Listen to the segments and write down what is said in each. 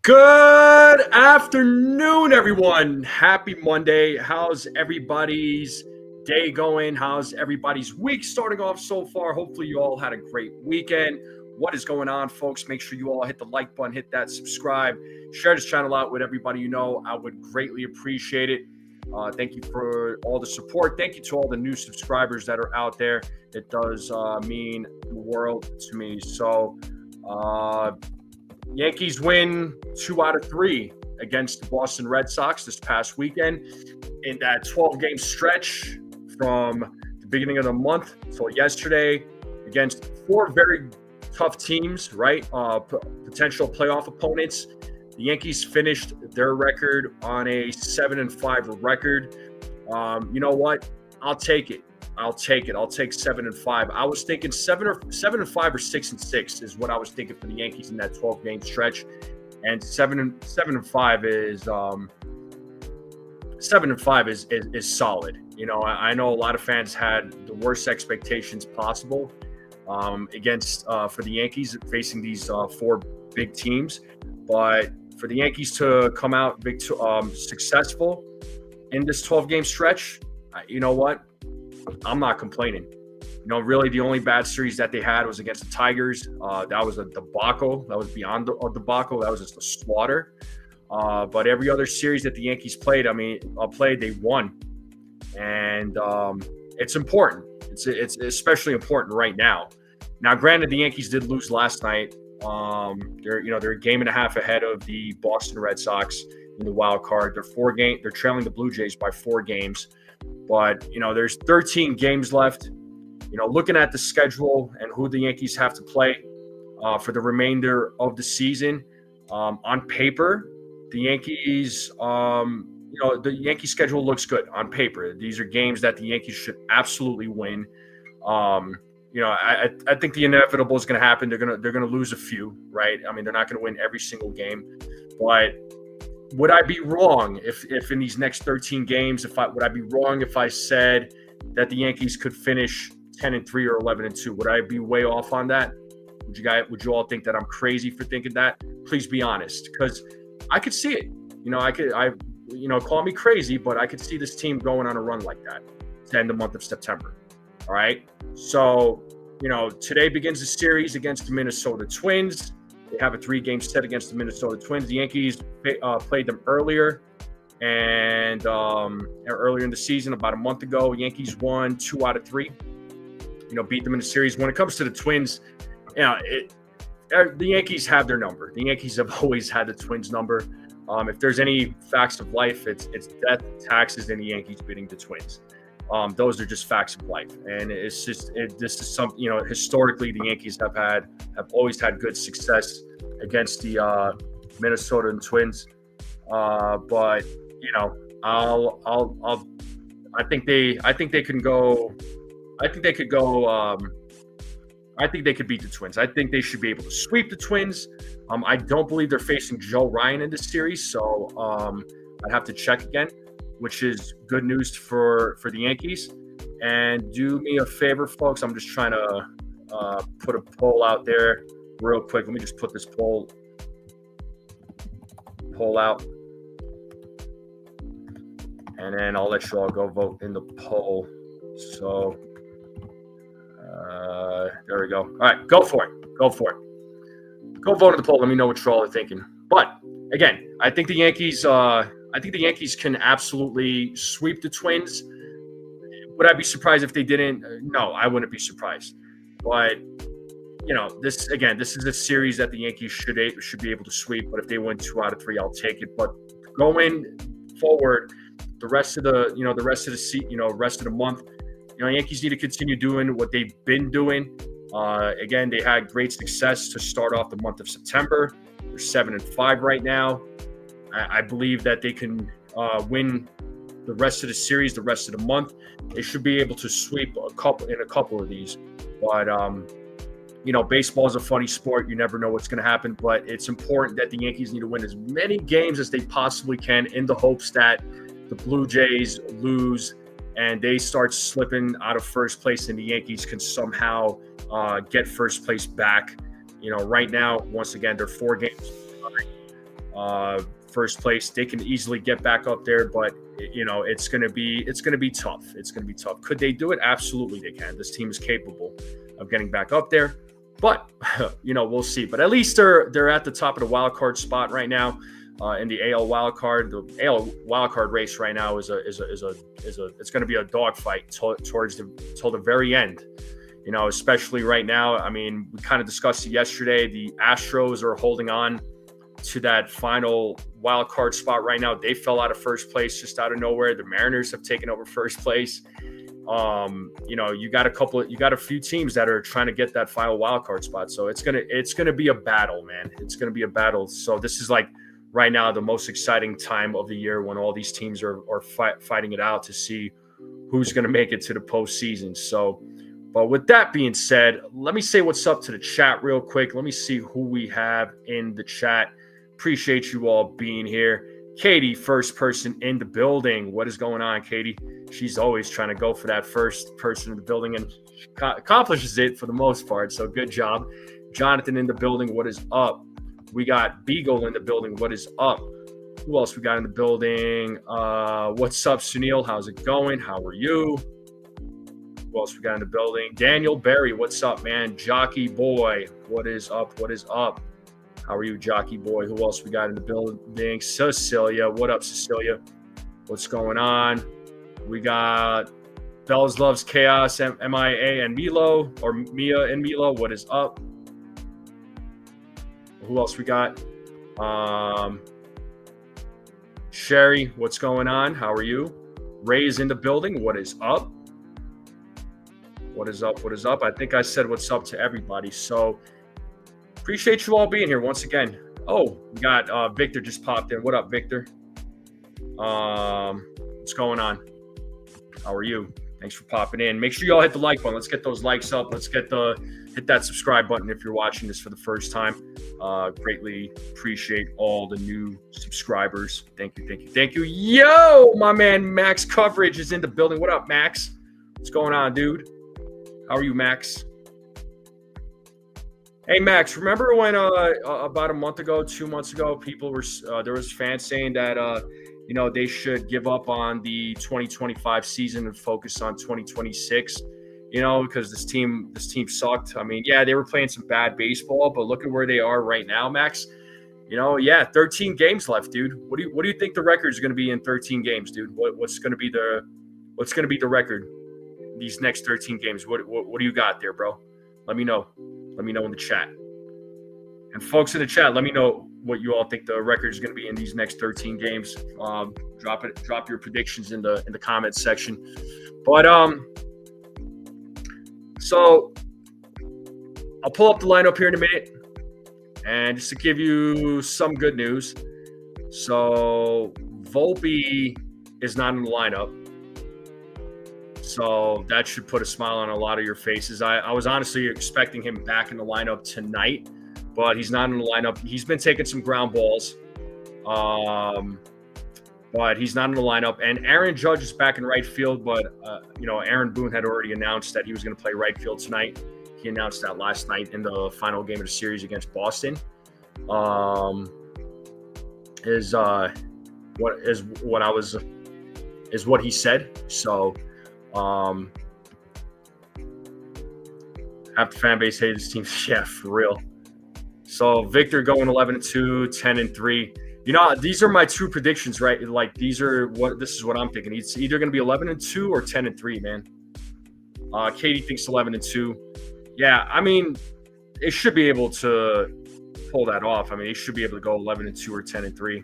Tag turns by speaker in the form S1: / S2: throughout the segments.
S1: Good afternoon, everyone. Happy Monday. How's everybody's day going? How's everybody's week starting off so far? Hopefully you all had a great weekend. What is going on, folks? Make sure you all hit the like button, hit that subscribe, share this channel out with everybody you know. I would greatly appreciate it. Thank you for all the support. Thank you to all the new subscribers that are out there. It does mean the world to me. So, Yankees win 2 out of 3 against the Boston Red Sox this past weekend in that 12-game stretch from the beginning of the month until yesterday against 4 very tough teams, right? Potential playoff opponents. The Yankees finished their record on a 7-5 record. You know what? I'll take it. I'll take 7-5. I was thinking 7-5 or 6-6 is what I was thinking for the Yankees in that 12-game stretch, and 7-5 is solid. You know, I know a lot of fans had the worst expectations possible against for the Yankees facing these 4 big teams, but for the Yankees to come out successful in this 12-game stretch, you know what? I'm not complaining. You know, really the only bad series that they had was against the Tigers. That was a debacle. That was beyond a debacle. That was just a slaughter. But every other series that the Yankees played, they won. And it's important. It's especially important right now. Now, granted, the Yankees did lose last night. They're a game and a half ahead of the Boston Red Sox in the wild card. They're trailing the Blue Jays by 4 games. But, you know, there's 13 games left. You know, looking at the schedule and who the Yankees have to play for the remainder of the season, on paper, the Yankees, the Yankee schedule looks good on paper. These are games that the Yankees should absolutely win. I think the inevitable is going to happen. They're going to lose a few, right? I mean, they're not going to win every single game, but would I be wrong if in these next 13 games, would I be wrong if I said that the Yankees could finish 10-3 or 11-2? Would I be way off on that? Would you all think that I'm crazy for thinking that? Please be honest, because I could see it. You know, call me crazy, but I could see this team going on a run like that to end the month of September. All right. So, you know, today begins the series against the Minnesota Twins. They have a 3-game set against the Minnesota Twins. The Yankees played them earlier in the season, about a month ago. Yankees won 2 out of 3. You know, beat them in the series. When it comes to the Twins, you know, the Yankees have their number. The Yankees have always had the Twins' number. If there's any facts of life, it's death, taxes, and the Yankees beating the Twins. Those are just facts of life, and this is something, you know, historically the Yankees have always had good success against the Minnesota Twins, but you know, I think they could beat the Twins. I think they should be able to sweep the Twins. I don't believe they're facing Joe Ryan in this series, so I'd have to check again, which is good news for the Yankees. And do me a favor, folks. I'm just trying to put a poll out there real quick. Let me just put this poll out. And then I'll let you all go vote in the poll. So there we go. All right, go for it. Go vote in the poll. Let me know what you all are thinking. But again, I think the Yankees can absolutely sweep the Twins. Would I be surprised if they didn't? No, I wouldn't be surprised. But, you know, this is a series that the Yankees should be able to sweep. But if they win 2 out of 3, I'll take it. But going forward, the rest of the month, you know, Yankees need to continue doing what they've been doing. Again, they had great success to start off the month of September. They're 7-5 right now. I believe that they can win the rest of the series, the rest of the month. They should be able to sweep a couple of these. But you know, baseball is a funny sport. You never know what's going to happen. But it's important that the Yankees need to win as many games as they possibly can, in the hopes that the Blue Jays lose and they start slipping out of first place, and the Yankees can somehow get first place back. You know, right now, once again, they're 4 games behind. first place. They can easily get back up there, but it's going to be tough. It's going to be tough. Could they do it? Absolutely, they can. This team is capable of getting back up there, but we'll see. But at least they're at the top of the wild card spot right now. In the AL wild card, the AL wild card race right now is it's going to be a dogfight till the very end. Especially right now. I mean, we kind of discussed it yesterday. The Astros are holding on to that final wild card spot right now. They fell out of first place just out of nowhere. The Mariners have taken over first place. You got a few teams that are trying to get that final wild card spot. So it's gonna be a battle, man. It's gonna be a battle. So this is like right now the most exciting time of the year when all these teams are fighting it out to see who's gonna make it to the postseason. So, but with that being said, let me say what's up to the chat real quick. Let me see who we have in the chat. Appreciate you all being here. Katie, first person in the building. What is going on, Katie? She's always trying to go for that first person in the building and accomplishes it for the most part. So good job. Jonathan in the building. What is up? We got Beagle in the building. What is up? Who else we got in the building? What's up, Sunil? How's it going? How are you? Who else we got in the building? Daniel Berry. What's up, man? Jockey Boy. What is up? What is up? How are you, Jockey Boy? Who else we got in the building? Cecilia. What up, Cecilia? What's going on? We got Bells Loves Chaos, MIA and Milo, or Mia and Milo. What is up? Who else we got? Sherry, what's going on? How are you? Ray's in the building. What is up? What is up? What is up? I think I said what's up to everybody. So appreciate you all being here once again. Oh, we got Victor just popped in. What up, Victor? What's going on? How are you? Thanks for popping in. Make sure you all hit the like button. Let's get those likes up. Let's hit that subscribe button if you're watching this for the first time. Greatly appreciate all the new subscribers. Thank you, thank you, thank you. Yo, my man Max Coverage is in the building. What up, Max? What's going on, dude? How are you, Max? Hey, Max, remember when about a month ago, 2 months ago, people were there was fans saying that they should give up on the 2025 season and focus on 2026, because this team sucked. I mean, yeah, they were playing some bad baseball, but look at where they are right now, Max. 13 games left, dude. What do you think the record is going to be in 13 games, dude? What's going to be the record these next 13 games? What do you got there, bro? Let me know. Let me know in the chat. And folks in the chat, let me know what you all think the record is going to be in these next 13 games. Drop your predictions in the comments section. But so I'll pull up the lineup here in a minute, and just to give you some good news. So Volpe is not in the lineup. So that should put a smile on a lot of your faces. I was honestly expecting him back in the lineup tonight, but he's not in the lineup. He's been taking some ground balls, but he's not in the lineup. And Aaron Judge is back in right field, but, Aaron Boone had already announced that he was going to play right field tonight. He announced that last night in the final game of the series against Boston. Is what he said. So, half the fan base hates this team. Yeah, for real. So Victor going 11-2, 10-3. These are my two predictions, right? Like this is what I'm thinking. It's either going to be 11-2 or 10-3, man. Katie thinks 11-2. Yeah, I mean, it should be able to pull that off. I mean, they should be able to go 11-2 or 10-3.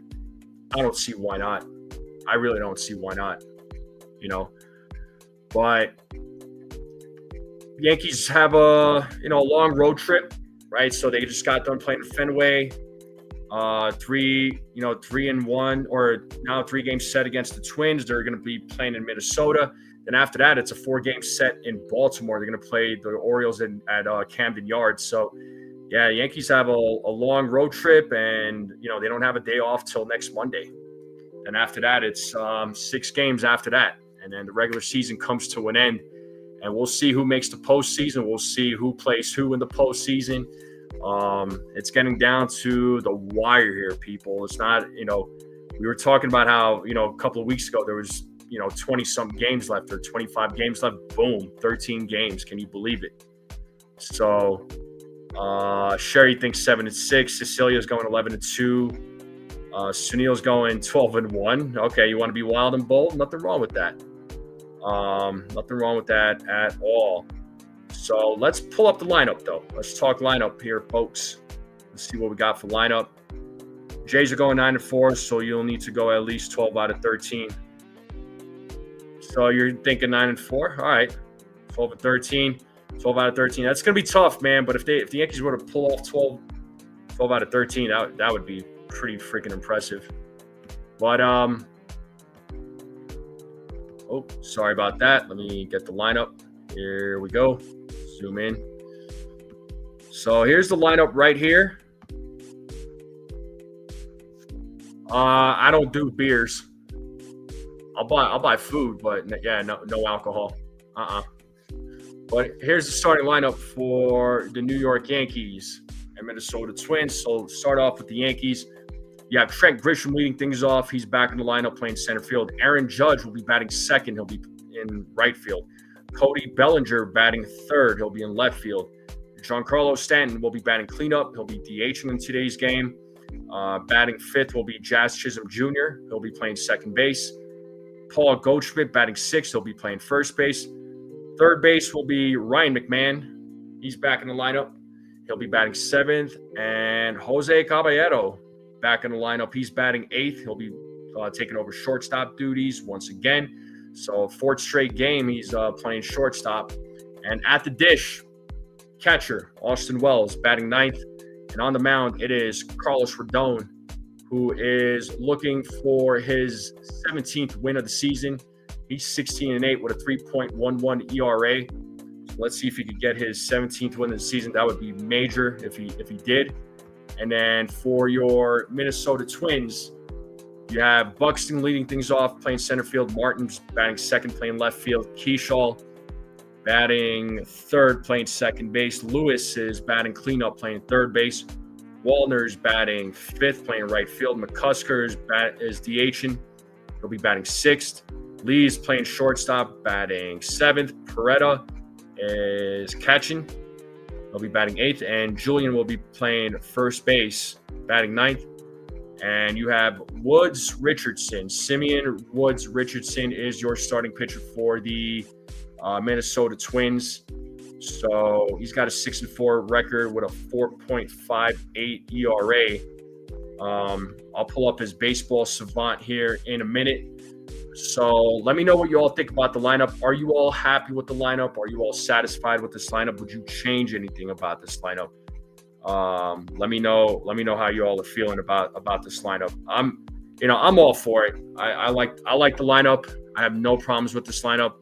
S1: I don't see why not. I really don't see why not. But Yankees have a long road trip, right? So they just got done playing Fenway. 3-1, or now 3 games set against the Twins. They're going to be playing in Minnesota. Then after that, it's a 4-game set in Baltimore. They're going to play the Orioles at Camden Yards. So, yeah, Yankees have a long road trip, and they don't have a day off till next Monday. And after that, it's 6 games after that. And then the regular season comes to an end. And we'll see who makes the postseason. We'll see who plays who in the postseason. It's getting down to the wire here, people. It's not, we were talking about how, a couple of weeks ago there was, 20-something games left or 25 games left. Boom, 13 games. Can you believe it? So Sherry thinks 7-6. Cecilia's going 11-2. Sunil's going 12-1. Okay, you want to be wild and bold? Nothing wrong with that. Nothing wrong with that at all. So let's pull up the lineup, though. Let's talk lineup here, folks. Let's see what we got for lineup. Jays are going 9-4, so you'll need to go at least 12 out of 13. So you're thinking 9-4? All right, 12-13. 12 out of 13. That's going to be tough, man. But if the Yankees were to pull off 12 out of 13, that would be pretty freaking impressive. But oh, sorry about that. Let me get the lineup. Here we go. Zoom in. So here's the lineup right here. I don't do beers. I'll buy food, but yeah, no alcohol. But here's the starting lineup for the New York Yankees and Minnesota Twins. So start off with the Yankees. You have Trent Grisham leading things off. He's back in the lineup playing center field. Aaron Judge will be batting second. He'll be in right field. Cody Bellinger batting third. He'll be in left field. Giancarlo Stanton will be batting cleanup. He'll be DHing in today's game. Batting fifth will be Jazz Chisholm Jr. He'll be playing second base. Paul Goldschmidt batting sixth. He'll be playing first base. Third base will be Ryan McMahon. He's back in the lineup. He'll be batting seventh. And Jose Caballero back in the lineup. He's batting eighth. He'll be taking over shortstop duties once again. So fourth straight game, he's playing shortstop. And at the dish, catcher Austin Wells batting ninth. And on the mound, it is Carlos Rodon, who is looking for his 17th win of the season. He's 16-8 with a 3.11 ERA. So let's see if he could get his 17th win of the season. That would be major if he did. And then for your Minnesota Twins, you have Buxton leading things off, playing center field. Martin's batting second, playing left field. Keyshaw batting third, playing second base. Lewis is batting cleanup, playing third base. Wallner's batting fifth, playing right field. McCusker is DHing. He'll be batting sixth. Lee's playing shortstop, batting seventh. Peraza is catching. He'll be batting eighth. And Julian will be playing first base, batting ninth. And you have Woods Richardson. Simeon Woods Richardson is your starting pitcher for the Minnesota Twins. So he's got a 6-4 record with a 4.58 ERA. I'll pull up his baseball savant here in a minute. So let me know what you all think about the lineup. Are you all happy with the lineup? Are you all satisfied with this lineup? Would you change anything about this lineup? Let me know how you all are feeling about this lineup. I'm all for it. I like the lineup. I have no problems with this lineup.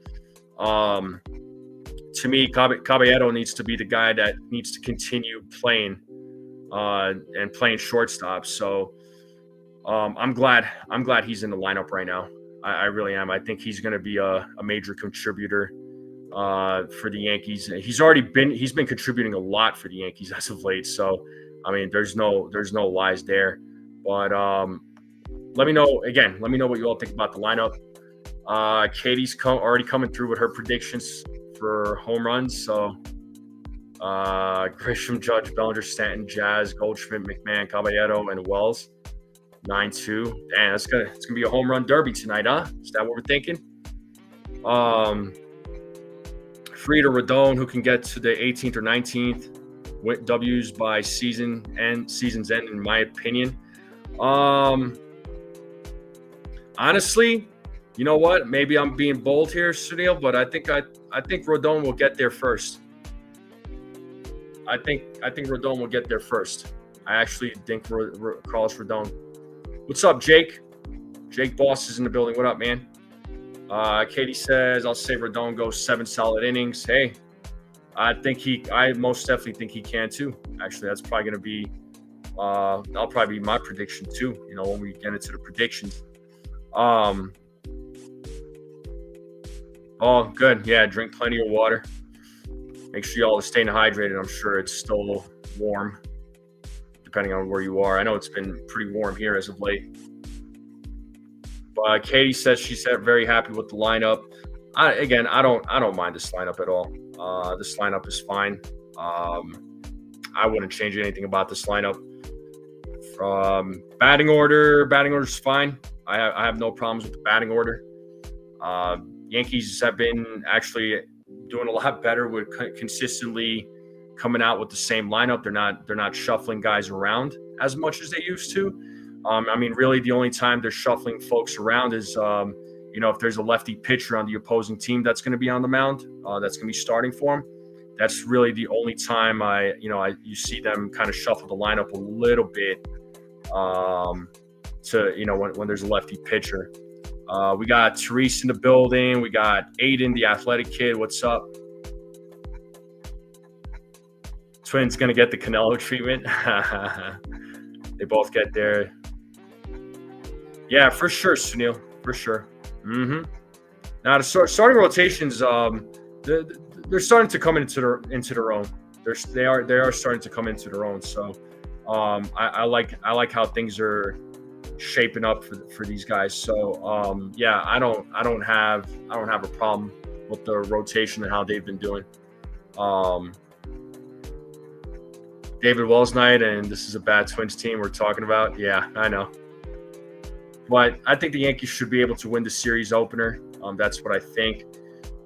S1: To me, Caballero needs to be the guy that needs to continue playing and playing shortstop. So I'm glad he's in the lineup right now. I really am. I think he's going to be a major contributor for the Yankees. He's been contributing a lot for the Yankees as of late. So I mean, there's no lies there. But let me know what you all think about the lineup. Katie's already coming through with her predictions for home runs. So Grisham, Judge, Bellinger, Stanton, Jazz, Goldschmidt, McMahon, Caballero, and Wells. 9-2. Damn, it's gonna be a home run derby tonight, huh? Is that what we're thinking? Free to Rodon, who can get to the 18th or 19th W's by season's end, in my opinion. Honestly, you know what? Maybe I'm being bold here, Sunil, but I think Rodon will get there first. I think Rodon will get there first. I actually think Carlos Rodon. What's up, Jake? Jake Boss is in the building. What up, man? Katie says, I'll say Rodon goes 7 solid innings. Hey, I most definitely think he can too. Actually, that's probably going to be, that'll probably be my prediction too, when we get into the predictions. Oh, good. Yeah, drink plenty of water. Make sure y'all are staying hydrated. I'm sure it's still warm depending on where you are. I know it's been pretty warm here as of late. But Katie says she's very happy with the lineup. I don't mind this lineup at all. This lineup is fine. I wouldn't change anything about this lineup. From batting order is fine. I have no problems with the batting order. Yankees have been actually doing a lot better with consistently coming out with the same lineup. They're not shuffling guys around as much as they used to. I mean, really, the only time they're shuffling folks around is, if there's a lefty pitcher on the opposing team that's going to be on the mound, that's going to be starting for them. That's really the only time you see them kind of shuffle the lineup a little bit when there's a lefty pitcher. We got Therese in the building. We got Aiden, the athletic kid. What's up? Twins going to get the Canelo treatment. They both get there. Yeah, for sure, Sunil. For sure. Mm-hmm. Now, the starting rotations, they're starting to come into their own. They are starting to come into their own. So, I like how things are shaping up for these guys. So, I don't have a problem with the rotation and how they've been doing. David Wells night, and this is a bad Twins team we're talking about. Yeah, I know. But I think the Yankees should be able to win the series opener. That's what I think.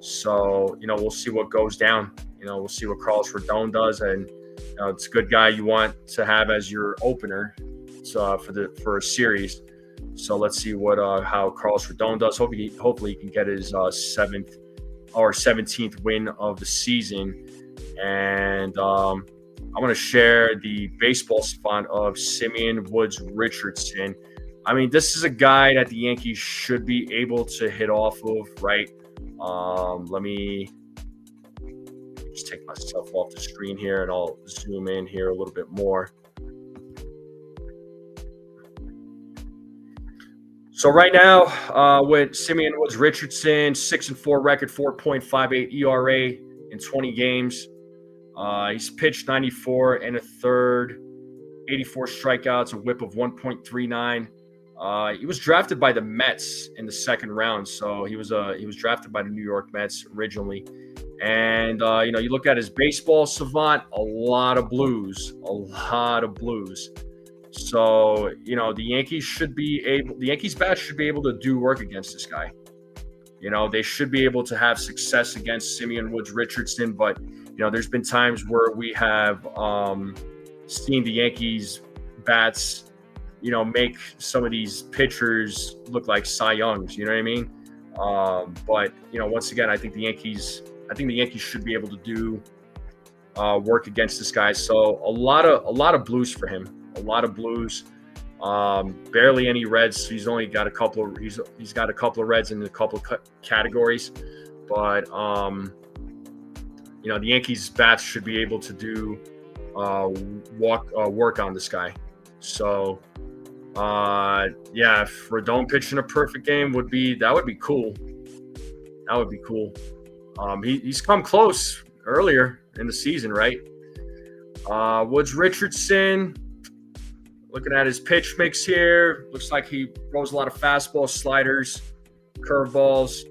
S1: So, we'll see what goes down. We'll see what Carlos Rodon does. And it's a good guy you want to have as your opener for a series. So let's see how Carlos Rodon does. Hopefully he can get his 7th or 17th win of the season. And I'm going to share the baseball spot of Simeon Woods Richardson. I mean, this is a guy that the Yankees should be able to hit off of, right? Let me just take myself off the screen here, and I'll zoom in here a little bit more. So right now, with Simeon Woods Richardson, 6-4 record, 4.58 ERA in 20 games. He's pitched 94 and a third, 84 strikeouts, a WHIP of 1.39. He was drafted by the Mets in the second round, so he was drafted by the New York Mets originally. And you look at his baseball savant, a lot of blues. So the Yankees bats should be able to do work against this guy. They should be able to have success against Simeon Woods Richardson, but there's been times where we have seen the Yankees bats make some of these pitchers look like Cy Youngs, you know what I mean? But once again, I think the Yankees should be able to do work against this guy. So a lot of blues for him, a lot of blues. Barely any reds. He's only got a couple. He's got a couple of reds in a couple of categories, but the Yankees bats should be able to do work on this guy. So. If Rodon pitching a perfect game would be cool. That would be cool. He's come close earlier in the season, right? Woods Richardson, looking at his pitch mix here, looks like he throws a lot of fastballs, sliders, curveballs.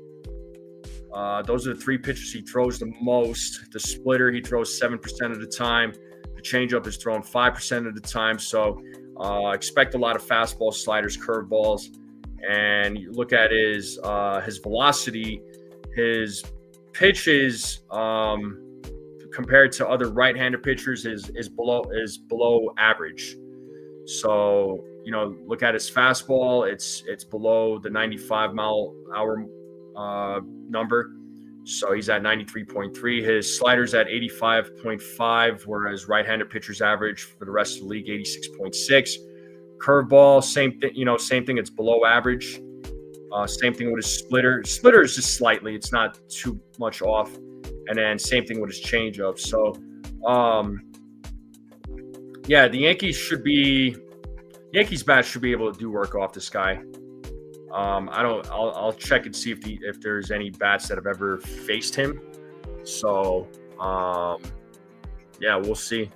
S1: Those are the three pitches he throws the most. The splitter he throws 7% of the time. The changeup is thrown 5% of the time. So expect a lot of fastballs, sliders, curveballs, and you look at his velocity, his pitches compared to other right-handed pitchers is below average. So look at his fastball; it's below the 95-mile-hour number. So he's at 93.3. His slider's at 85.5, whereas right-handed pitchers average for the rest of the league 86.6. Curveball, same thing. It's below average. Same thing with his splitter. Splitter is just slightly. It's not too much off. And then same thing with his changeup. So, the Yankees bats should be able to do work off this guy. I'll check and see if there's any bats that have ever faced him. So, we'll see.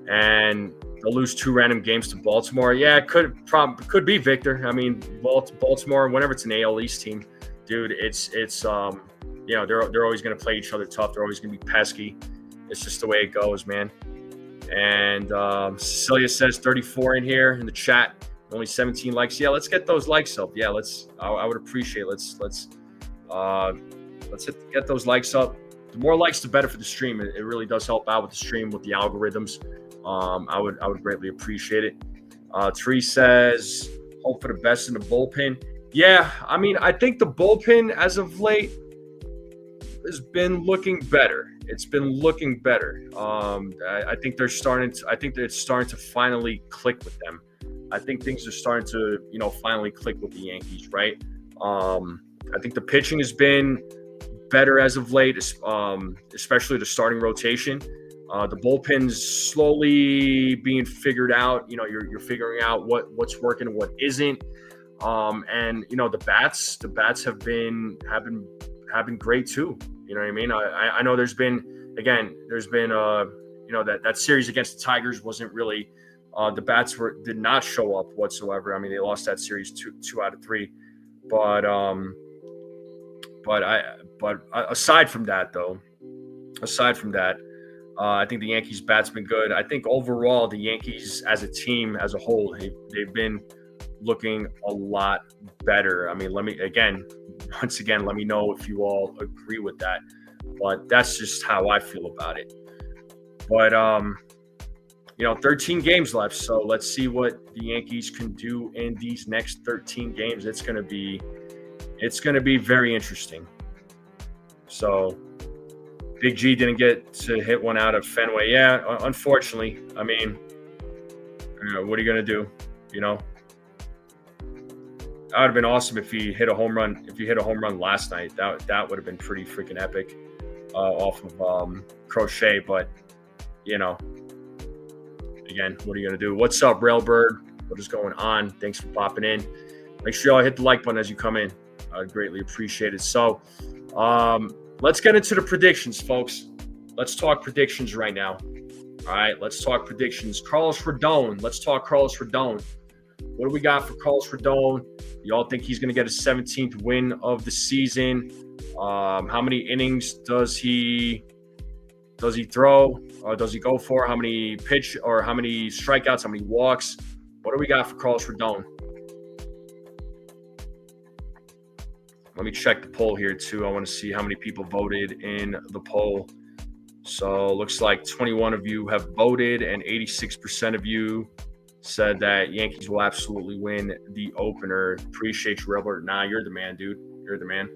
S1: And they'll lose 2 random games to Baltimore. Yeah, it could be, Victor. I mean, Baltimore, whenever it's an AL East team, dude, it's they're always going to play each other tough. They're always going to be pesky. It's just the way it goes, man. And Cecilia says 34 in here in the chat. Only 17 likes. Yeah, let's get those likes up. Yeah, I would appreciate. Let's get those likes up. The more likes, the better for the stream. It really does help out with the stream, with the algorithms. I would greatly appreciate it. Therese says, hope for the best in the bullpen. Yeah, I mean, I think the bullpen as of late has been looking better. It's been looking better. I think they're starting to. I think that it's starting to finally click with them. I think things are starting to, finally click with the Yankees, right? I think the pitching has been better as of late, especially the starting rotation. The bullpen's slowly being figured out. You're figuring out what's working and what isn't. And the bats have been great too. You know what I mean? I know there's been that series against the Tigers wasn't really the bats did not show up whatsoever. I mean, they lost that series two out of 3. But aside from that, I think the Yankees bat's been good. I think overall the Yankees as a team, as a whole, they've been looking a lot better. I mean, let me know if you all agree with that. But that's just how I feel about it. But 13 games left, so let's see what the Yankees can do in these next 13 games. It's going to be very interesting. So Big G didn't get to hit one out of Fenway. Yeah, unfortunately. I mean, what are you going to do? That would have been awesome if he hit a home run. If you hit a home run last night, that would have been pretty freaking epic off of Crochet. But again, what are you going to do? What's up, Railbird? What is going on? Thanks for popping in. Make sure y'all hit the like button as you come in. I'd greatly appreciate it. So let's get into the predictions, folks. Let's talk predictions right now. All right, let's talk predictions. Carlos Rodon. Let's talk Carlos Rodon. What do we got for Carlos Rodon? Y'all think he's going to get a 17th win of the season? How many innings does he throw? Or does he go for? How many how many strikeouts? How many walks? What do we got for Carlos Rodon? Let me check the poll here too. I want to see how many people voted in the poll. So looks like 21 of you have voted and 86% of you said that Yankees will absolutely win the opener. Appreciate you, Rebel. Nah, you're the man, dude. You're the man.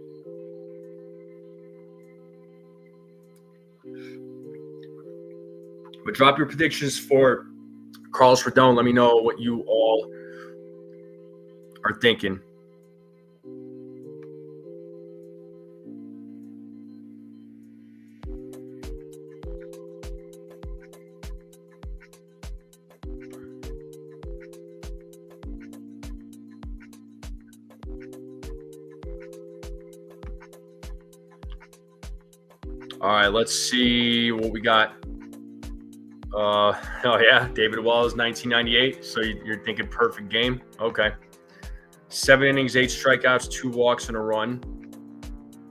S1: But drop your predictions for Carlos Rodon. Let me know what you all are thinking. All right, let's see what we got. David Wallace, 1998. So you're thinking perfect game. Okay. 7 innings, 8 strikeouts, 2 walks, and a run.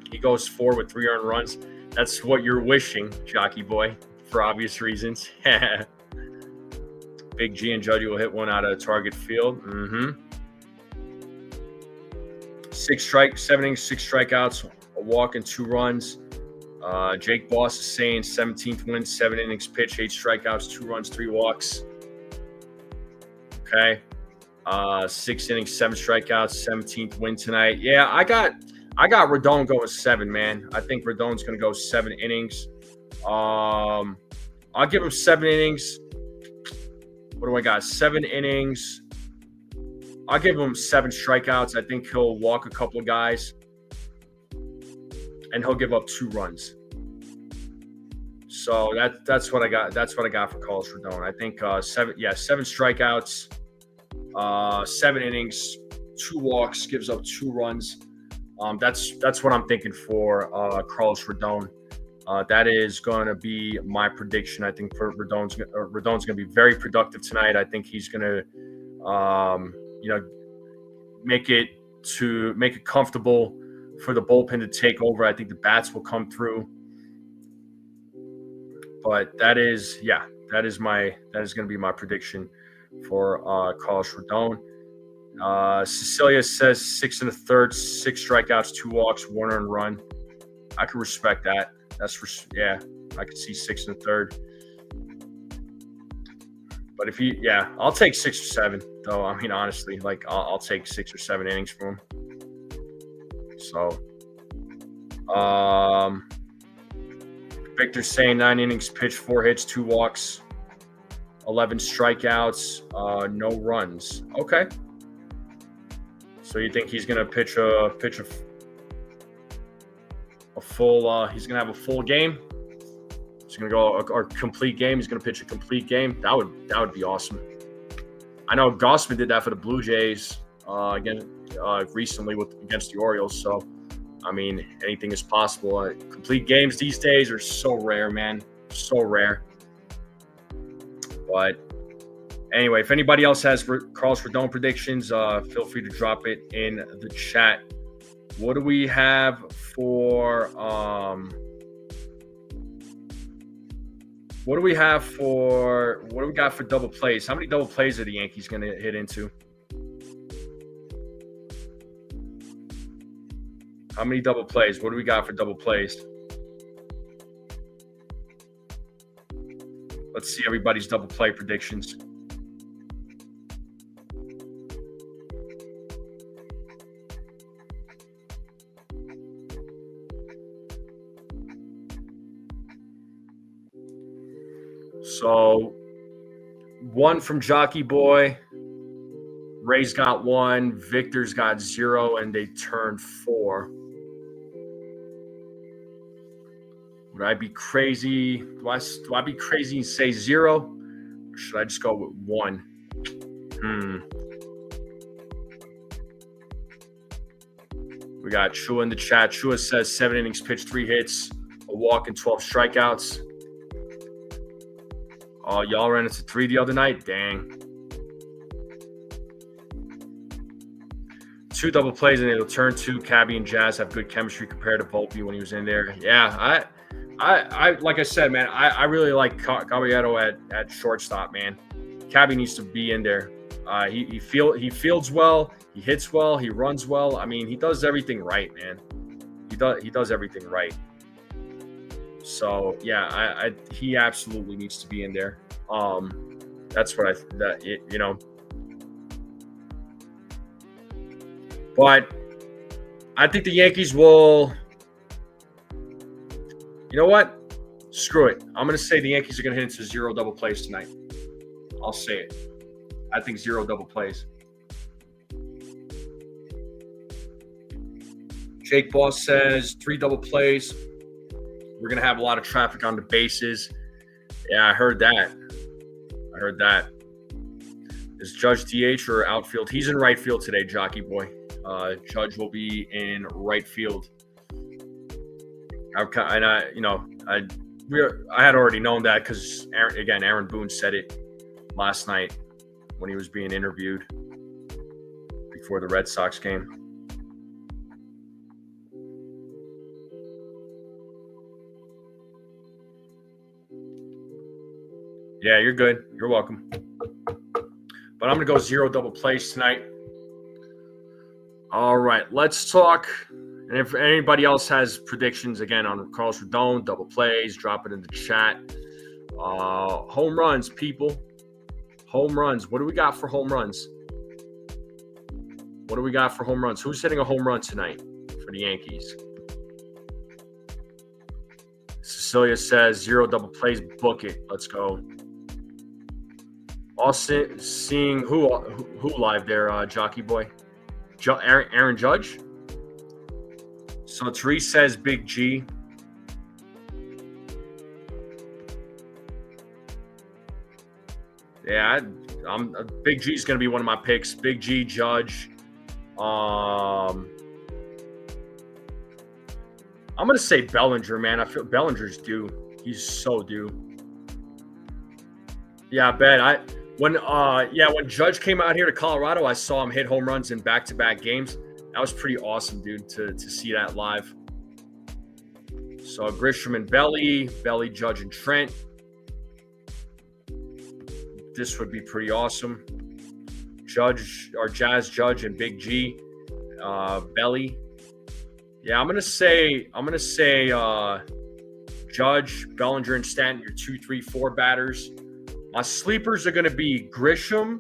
S1: He goes 4 with 3 earned runs. That's what you're wishing, Jockey Boy, for obvious reasons. Big G and Judgy will hit one out of target field. 7 innings, 6 strikeouts, a walk, and 2 runs. Jake Boss is saying 17th win, 7 innings pitch, 8 strikeouts, 2 runs, 3 walks. Okay. 6 innings, 7 strikeouts, 17th win tonight. Yeah, I got Rodon going 7, man. I think Rodon's going to go 7 innings. I'll give him 7 innings. What do I got? 7 innings. I'll give him 7 strikeouts. I think he'll walk a couple of guys. And he'll give up 2 runs. So that's what I got. That's what I got for Carlos Rodon. I think 7 strikeouts, 7 innings, 2 walks, gives up 2 runs. That's what I'm thinking for Carlos Rodon. That is going to be my prediction. I think Rodon's going to be very productive tonight. I think he's going to, make it comfortable for the bullpen to take over. I think the bats will come through. But that is going to be my prediction for Carlos Rodon. Cecilia says 6 1/3, 6 strikeouts, 2 walks, 1 earned run. I can respect that. I could see 6 1/3. But I'll take 6 or 7 though. I mean, honestly, I'll take 6 or 7 innings from him. So, Victor's saying 9 innings pitched, 4 hits, 2 walks, 11 strikeouts, no runs. Okay. So you think he's gonna pitch a full? He's gonna have a full game. He's gonna go a complete game. He's gonna pitch a complete game. That would be awesome. I know Gossman did that for the Blue Jays recently against the Orioles. So, I mean, anything is possible. Complete games these days are so rare, man. So rare. But anyway, if anybody else has Carlos Rodon predictions, feel free to drop it in the chat. What do we have for what do we got for double plays? How many double plays are the Yankees going to hit into? How many double plays? What do we got for double plays? Let's see everybody's double play predictions. So, 1 from Jockey Boy. Ray's got 1. Victor's got 0, and they turned 4. Would I be crazy? Do I be crazy and say 0? Or should I just go with 1? We got Chua in the chat. Chua says 7 innings pitched, 3 hits, a walk, and 12 strikeouts. Oh, y'all ran into 3 the other night? Dang. 2 double plays and it'll turn 2. Cabby and Jazz have good chemistry compared to Volpe when he was in there. Yeah, I like I said, man, I really like Caballero at shortstop, man. Cabby needs to be in there. He fields well, he hits well, he runs well. I mean, he does everything right, man. He does everything right. So yeah, he absolutely needs to be in there. That's what But I think the Yankees will. You know what? Screw it. I'm going to say the Yankees are going to hit into 0 double plays tonight. I'll say it. I think 0 double plays. Jake Boss says 3 double plays. We're going to have a lot of traffic on the bases. Yeah, I heard that. Is Judge DH or outfield? He's in right field today, Jockey Boy. Judge will be in right field. I had already known that because, Aaron Boone said it last night when he was being interviewed before the Red Sox game. Yeah, you're good. You're welcome. But I'm going to go 0 double plays tonight. All right, let's talk. And if anybody else has predictions, again, on Carlos Rodon, double plays, drop it in the chat. Home runs, people. Home runs. What do we got for home runs? Who's hitting a home run tonight for the Yankees? Cecilia says 0 double plays, book it. Let's go. Also seeing who live there, Jockey Boy? Aaron Judge? So Therese says Big G. Yeah, Big G is going to be one of my picks. Big G, Judge. I'm gonna say Bellinger, man. I feel Bellinger's due. He's so due. Yeah, I bet. When Judge came out here to Colorado, I saw him hit home runs in back-to-back games. That was pretty awesome, dude, to see that live. So Grisham and Belly, Judge, and Trent. This would be pretty awesome. Judge or Jazz, Judge, and Big G, Belly. Yeah, I'm gonna say Judge, Bellinger, and Stanton, your 2, 3, 4 batters. My sleepers are gonna be Grisham.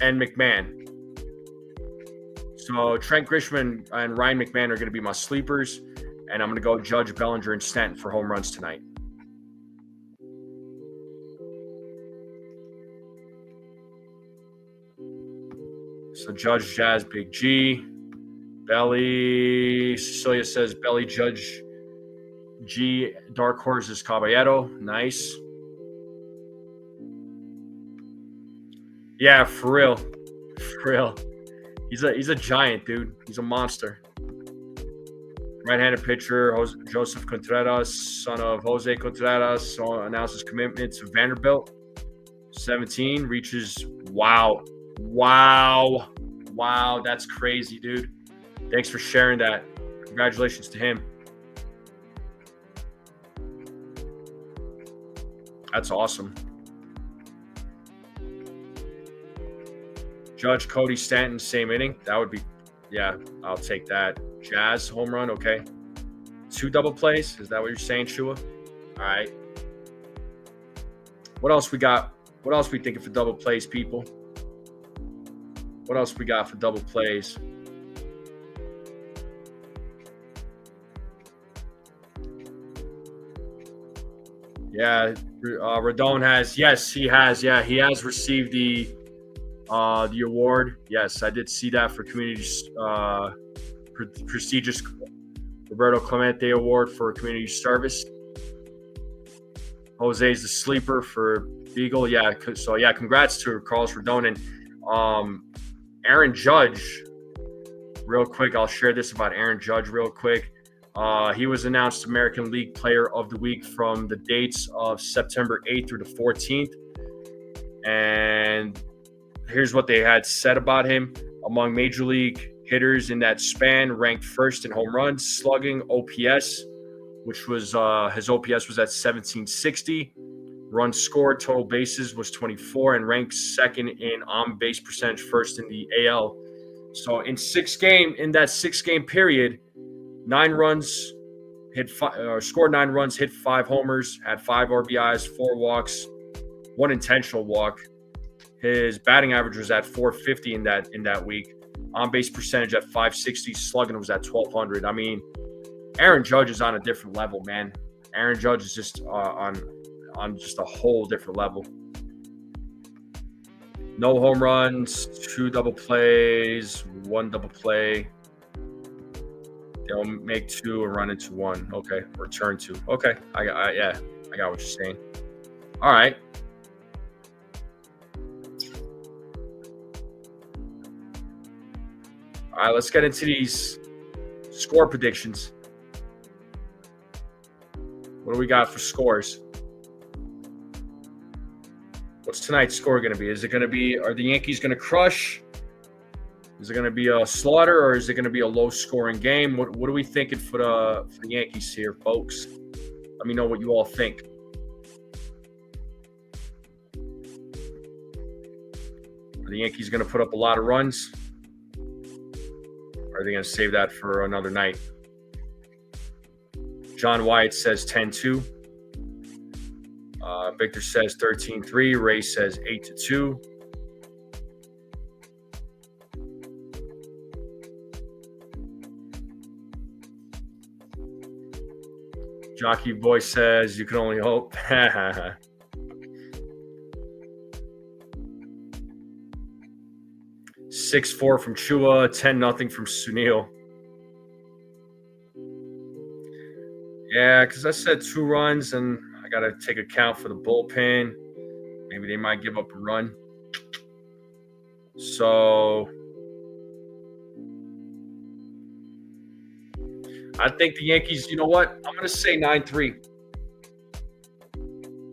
S1: And McMahon. So Trent Grisham and Ryan McMahon are gonna be my sleepers, and I'm gonna go Judge, Bellinger, and Stanton for home runs tonight. So Judge, Jazz, Big G, Belly. Cecilia says Belly, Judge, G. Dark Horse is Caballero. Nice. Yeah, for real. He's a giant, dude. He's a monster. Right-handed pitcher, Joseph Contreras, son of Jose Contreras, announces commitment to Vanderbilt. 17 reaches. Wow, that's crazy, dude. Thanks for sharing that. Congratulations to him. That's awesome. Judge, Cody, Stanton, same inning. That would be, yeah, I'll take that. Jazz, home run, okay. 2 double plays. Is that what you're saying, Shua? All right. What else we got? What else we thinking for double plays, people? What else we got for double plays? Yeah, Rodon has. Yes, he has. Yeah, he has received the award. Yes, I did see that for community prestigious Roberto Clemente Award for community service. Jose's the sleeper for Beagle. Yeah, so yeah, congrats to Carlos Rodon and Aaron Judge. Real quick, I'll share this about Aaron Judge real quick. He was announced American League Player of the Week from the dates of September 8th through the 14th. And here's what they had said about him. Among Major League hitters in that span, ranked first in home runs, slugging, OPS, which was his OPS was at 1760. Runs scored, total bases was 24, and ranked second in on-base percentage, first in the AL. So in that 6-game period, 9 runs, scored 9 runs, hit 5 homers, had 5 RBIs, 4 walks, 1 intentional walk. His batting average was at 450 in that week. On-base percentage at 560, slugging was at 1200. I mean, Aaron Judge is on a different level, man. Aaron Judge is just on just a whole different level. No home runs, 2 double plays, 1 double play. They'll make 2 and run into 1. Okay, return 2. Okay, I got what you're saying. All right. All right, let's get into these score predictions. What do we got for scores? What's tonight's score going to be? Are the Yankees going to crush? Is it going to be a slaughter, or is it going to be a low-scoring game? What are we thinking for the Yankees here, folks? Let me know what you all think. Are the Yankees going to put up a lot of runs? Or are they going to save that for another night? John Wyatt says 10-2. Victor says 13-3. Ray says 8-2. Jockey Boy says you can only hope. 6-4 from Chua, 10-0 from Sunil. Yeah, because I said 2 runs, and I got to take account for the bullpen. Maybe they might give up a run. So I think the Yankees, you know what? I'm going to say 9-3.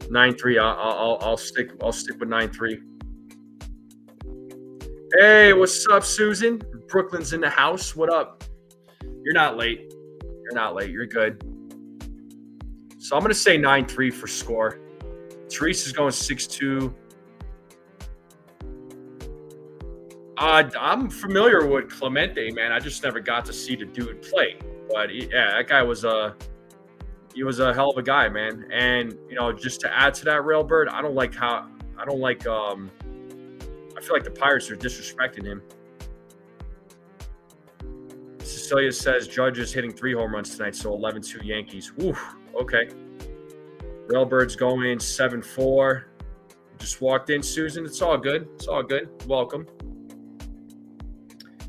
S1: 9-3. I'll stick with 9-3. Hey, what's up, Susan? Brooklyn's in the house. What up? You're not late. You're not late. You're good. So I'm going to say 9-3 for score. Teresa's going 6-2. I'm familiar with Clemente, man. I just never got to see the dude play. But that guy was a hell of a guy, man. And just to add to that, Railbird, I feel like the Pirates are disrespecting him. Cecilia says Judge is hitting 3 home runs tonight, so 11-2 Yankees. Woo, okay. Railbird's going 7-4. Just walked in, Susan. It's all good. It's all good. Welcome.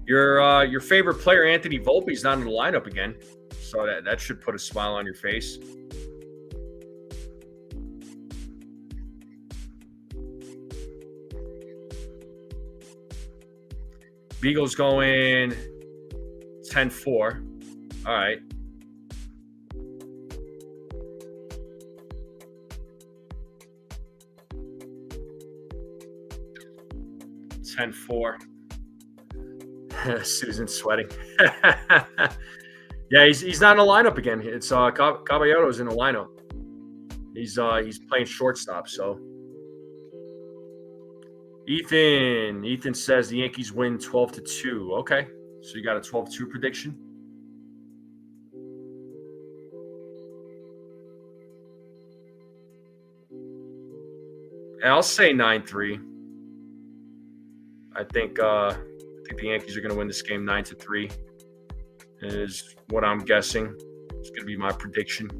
S1: Your favorite player, Anthony Volpe's not in the lineup again, so that should put a smile on your face. Beagle's going 10-4. All right. Susan's sweating. Yeah, he's not in the lineup again. It's Caballero's in the lineup. He's playing shortstop. So Ethan says the Yankees win 12-2. Okay, so you got a 12-2 prediction. I'll say 9-3. I think the Yankees are going to win this game 9-3 is what I'm guessing. It's going to be my prediction.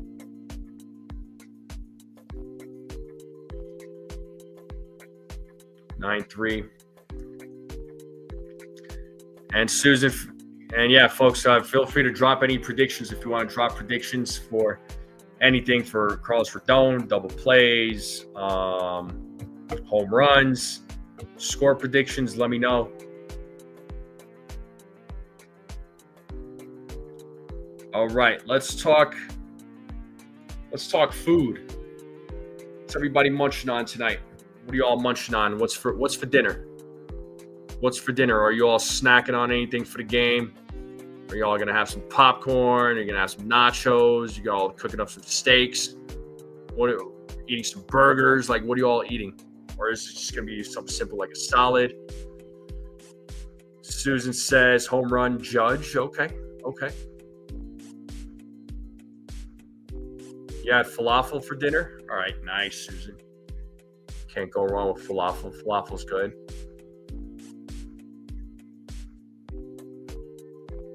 S1: (9-3). And Susan, and yeah, folks, feel free to drop any predictions if you want to drop predictions for anything for Carlos Rodon, double plays, home runs, score predictions. Let me know. All right, let's talk food. What's everybody munching on tonight? What are you all munching on? What's for dinner? What's for dinner? Are you all snacking on anything for the game? Are you all gonna have some popcorn? Are you gonna have some nachos? You all cooking up some steaks? Eating some burgers? Like, what are you all eating? Or is it just gonna be something simple like a salad? Susan says home run Judge. Okay. You had falafel for dinner? All right, nice, Susan. Can't go wrong with falafel. Falafel's good.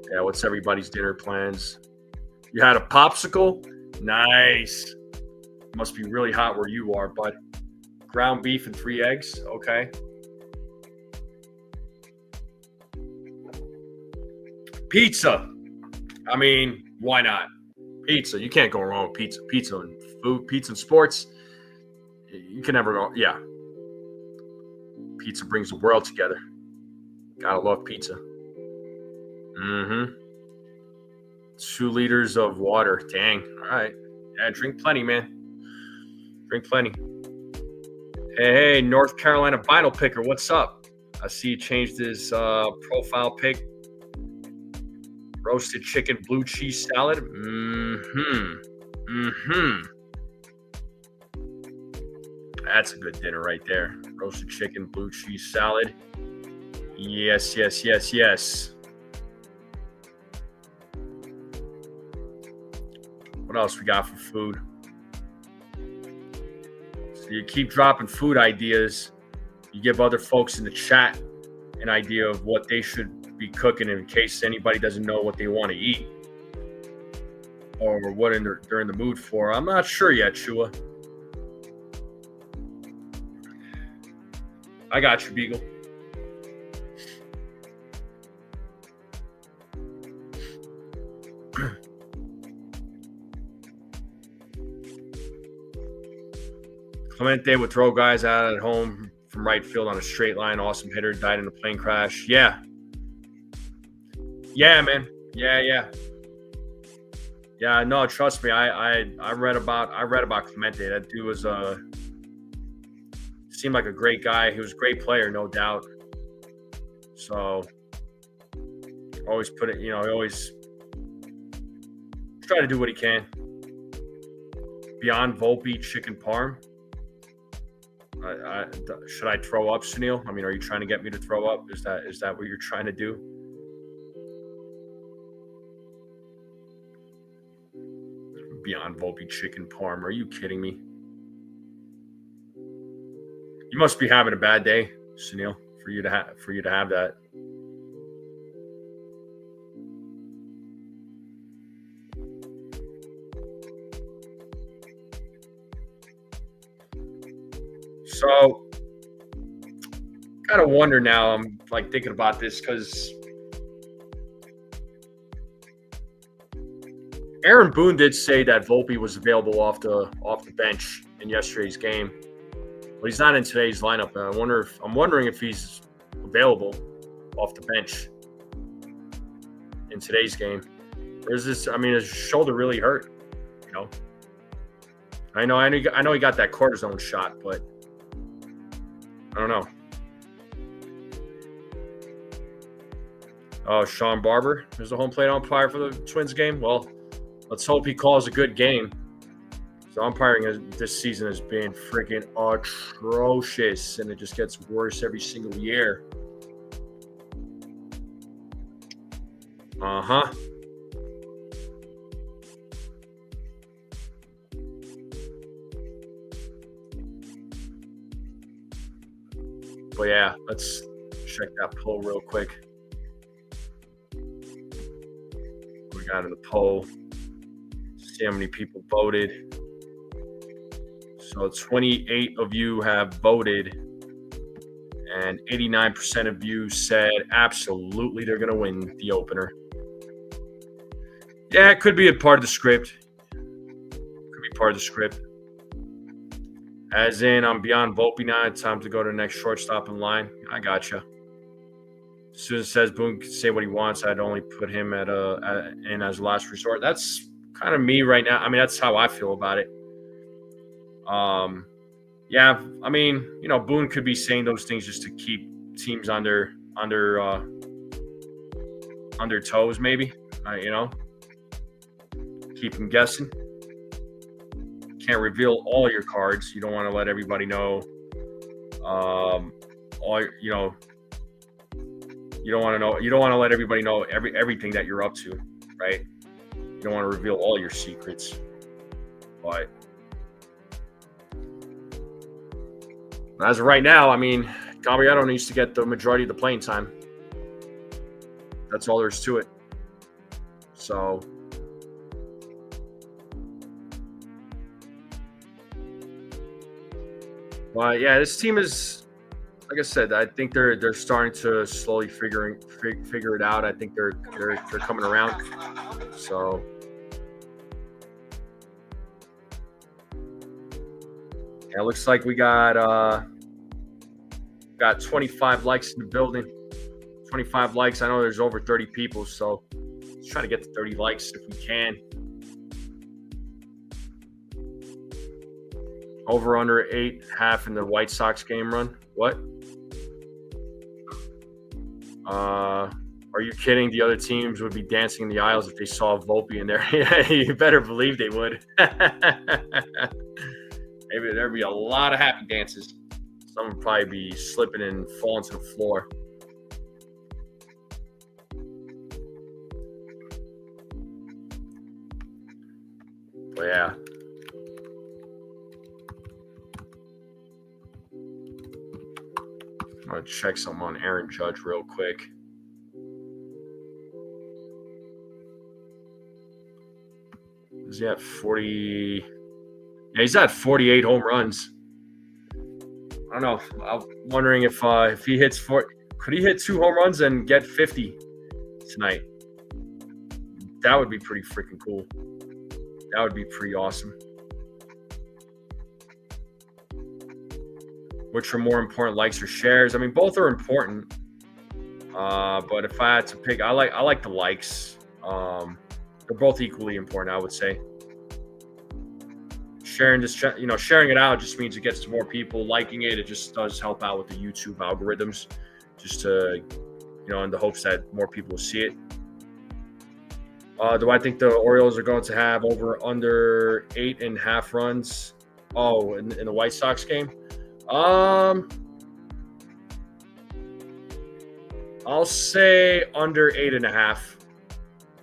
S1: Yeah, what's everybody's dinner plans? You had a popsicle? Nice. Must be really hot where you are, bud. Ground beef and 3 eggs? Okay. Pizza. I mean, why not? Pizza. You can't go wrong with pizza. Pizza and food, pizza and sports. You can never go. Yeah. Pizza brings the world together. Gotta love pizza. 2 liters of water. Dang. All right. Yeah, drink plenty, man. Drink plenty. Hey, North Carolina vinyl picker. What's up? I see you changed his profile pic. Roasted chicken, blue cheese salad. That's a good dinner right there. Roasted chicken, blue cheese salad. Yes. What else we got for food? So you keep dropping food ideas. You give other folks in the chat an idea of what they should be cooking in case anybody doesn't know what they want to eat or what they're in the mood for. I'm not sure yet, Chua. I got you, Beagle. Clemente would throw guys out at home from right field on a straight line. Awesome hitter, died in a plane crash. Yeah, man. Yeah. Yeah, no, trust me. I read about Clemente. That dude was seemed like a great guy. He was a great player, no doubt. So always put it, he always try to do what he can. Beyond Volpe, chicken parm. Should I throw up, Sunil? I mean, are you trying to get me to throw up? Is that what you're trying to do? Beyond Volpe, chicken parm. Are you kidding me? You must be having a bad day, Sunil, for you to have that. So, kind of wonder now. I'm like thinking about this because Aaron Boone did say that Volpe was available off the bench in yesterday's game. But he's not in today's lineup. And I'm wondering if he's available off the bench in today's game. There's this. I mean, his shoulder really hurt. I know he got that cortisone shot, but I don't know. Oh, Sean Barber is the home plate umpire for the Twins game. Well, let's hope he calls a good game. So umpiring this season has been freaking atrocious, and it just gets worse every single year. Uh-huh. But yeah, let's check that poll real quick. We got in the poll. See how many people voted. So 28 of you have voted, and 89% of you said absolutely they're going to win the opener. Yeah, it could be a part of the script. As in, I'm beyond Volpe now. It's time to go to the next shortstop in line. I gotcha. Susan says Boone can say what he wants. I'd only put him in as a last resort. That's kind of me right now. I mean, that's how I feel about it. Yeah, I mean, Boone could be saying those things just to keep teams on their toes, maybe. Keep them guessing. Can't reveal all your cards. You don't want to let everybody know. You don't want to know. You don't want to let everybody know everything that you're up to, right? You don't want to reveal all your secrets. But as of right now, I mean, Gabriel needs to get the majority of the playing time. That's all there is to it. So. But yeah, this team is, like I said, I think they're starting to slowly figure it out. I think they're coming around. So yeah, it looks like we got 25 likes in the building. 25 likes. I know there's over 30 people, so let's try to get to 30 likes if we can. Over under 8.5 in the White Sox game run. What? Are you kidding? The other teams would be dancing in the aisles if they saw Volpe in there. You better believe they would. Maybe there'd be a lot of happy dances. Some would probably be slipping and falling to the floor. But yeah. I'm going to check something on Aaron Judge real quick. Is he at 40? Yeah, he's at 48 home runs. I don't know. I'm wondering if he hits 40, could he hit 2 home runs and get 50 tonight? That would be pretty freaking cool. That would be pretty awesome. Which are more important, likes or shares? I mean, both are important. But if I had to pick, I like the likes. They're both equally important, I would say. Sharing this, sharing it out just means it gets to more people liking it. It just does help out with the YouTube algorithms, just to, in the hopes that more people will see it. Do I think the Orioles are going to have under 8.5 runs? Oh, in the White Sox game? I'll say under 8.5.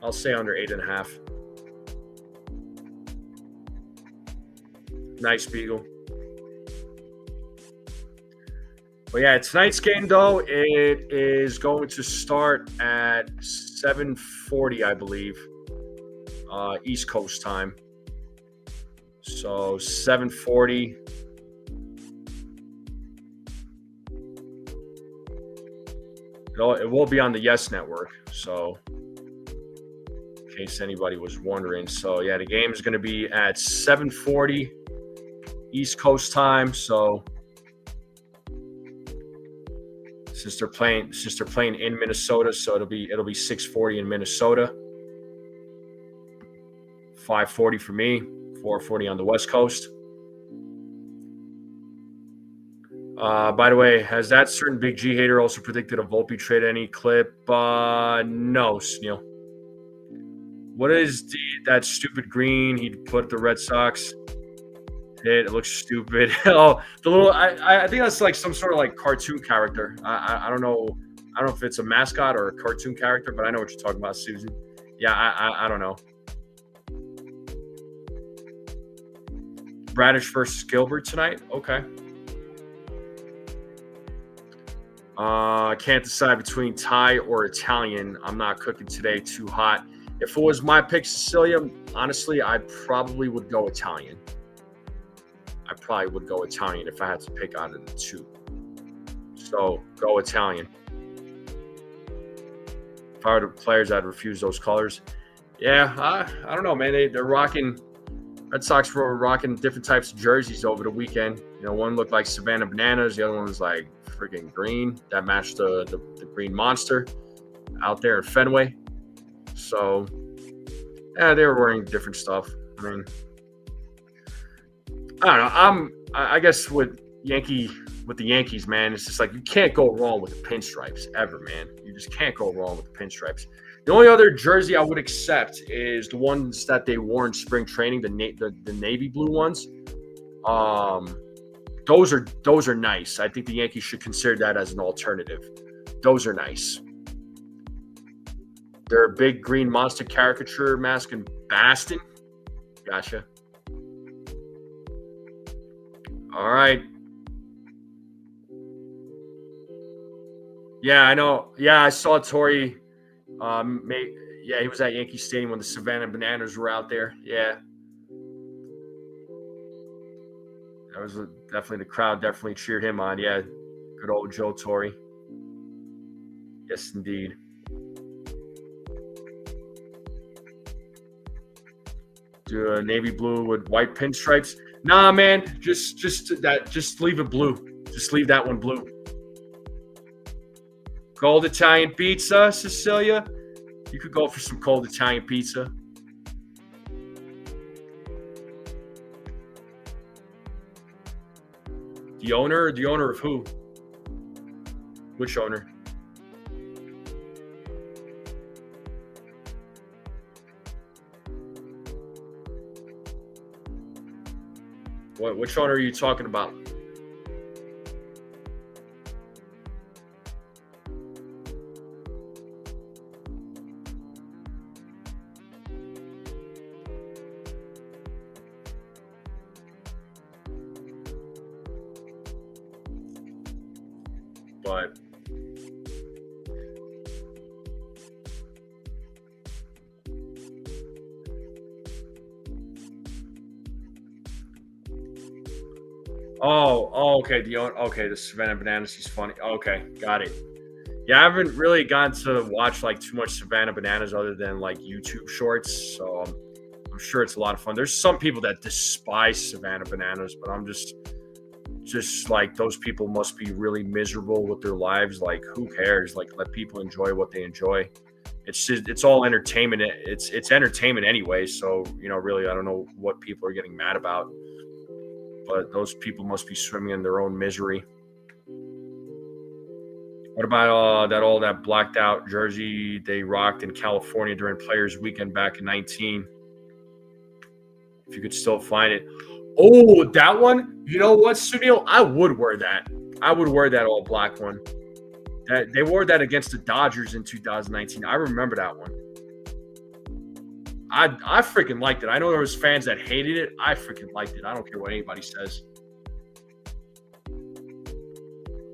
S1: I'll say under 8.5. Nice, Beagle. But yeah, tonight's game, though, it is going to start at 7:40, I believe, East Coast time. So 7:40. It will be on the Yes Network. So in case anybody was wondering. So yeah, the game is going to be at 7:40 East Coast time. So since they're playing in Minnesota, so it'll be 6:40 in Minnesota, 5:40 for me, 4:40 on the West Coast. By the way, has that certain Big G hater also predicted a Volpe trade any clip? No, Snell. What is that stupid green he put the Red Sox? It looks stupid. Oh, the little I think that's like some sort of like cartoon character. I don't know. I don't know if it's a mascot or a cartoon character, but I know what you're talking about, Susan. Yeah, I don't know. Bradish versus Gilbert tonight. Okay. I can't decide between Thai or Italian. I'm not cooking today. Too hot. If it was my pick, Cecilia, honestly, I probably would go Italian. If I had to pick out of the two. So go Italian. If I were the players, I'd refuse those colors. Yeah, I don't know, man. They're rocking. Red Sox were rocking different types of jerseys over the weekend. One looked like Savannah Bananas. The other one was like freaking green. That matched the green monster out there at Fenway. So, yeah, they were wearing different stuff. I mean, I don't know. I guess with the Yankees, man, it's just like you can't go wrong with the pinstripes ever, man. You just can't go wrong with the pinstripes. The only other jersey I would accept is the ones that they wore in spring training, the navy blue ones. Those are nice. I think the Yankees should consider that as an alternative. Those are nice. They're a big green monster caricature mask in Boston. Gotcha. All right. Yeah, I know. Yeah, I saw Torrey. He was at Yankee Stadium when the Savannah Bananas were out there. Yeah. That was definitely the crowd definitely cheered him on. Yeah, good old Joe Torre. Yes, indeed. Do a navy blue with white pinstripes. Nah, man, just leave it blue. Just leave that one blue. Cold Italian pizza, Cecilia. You could go for some cold Italian pizza. The owner of who? Which owner? Which owner are you talking about? But okay. The Savannah Bananas. He's funny. Okay, got it. Yeah, I haven't really gotten to watch like too much Savannah Bananas other than like YouTube shorts. So I'm sure it's a lot of fun. There's some people that despise Savannah Bananas, but I'm just like, those people must be really miserable with their lives. Like, who cares? Like, let people enjoy what they enjoy. it's all entertainment. It's entertainment anyway. So really, I don't know what people are getting mad about, but those people must be swimming in their own misery. What about that blacked out jersey they rocked in California during Players Weekend back in 19? If you could still find it. Oh, that one? You know what, Sunil? I would wear that. I would wear that all black one. They wore that against the Dodgers in 2019. I remember that one. I freaking liked it. I know there was fans that hated it. I freaking liked it. I don't care what anybody says.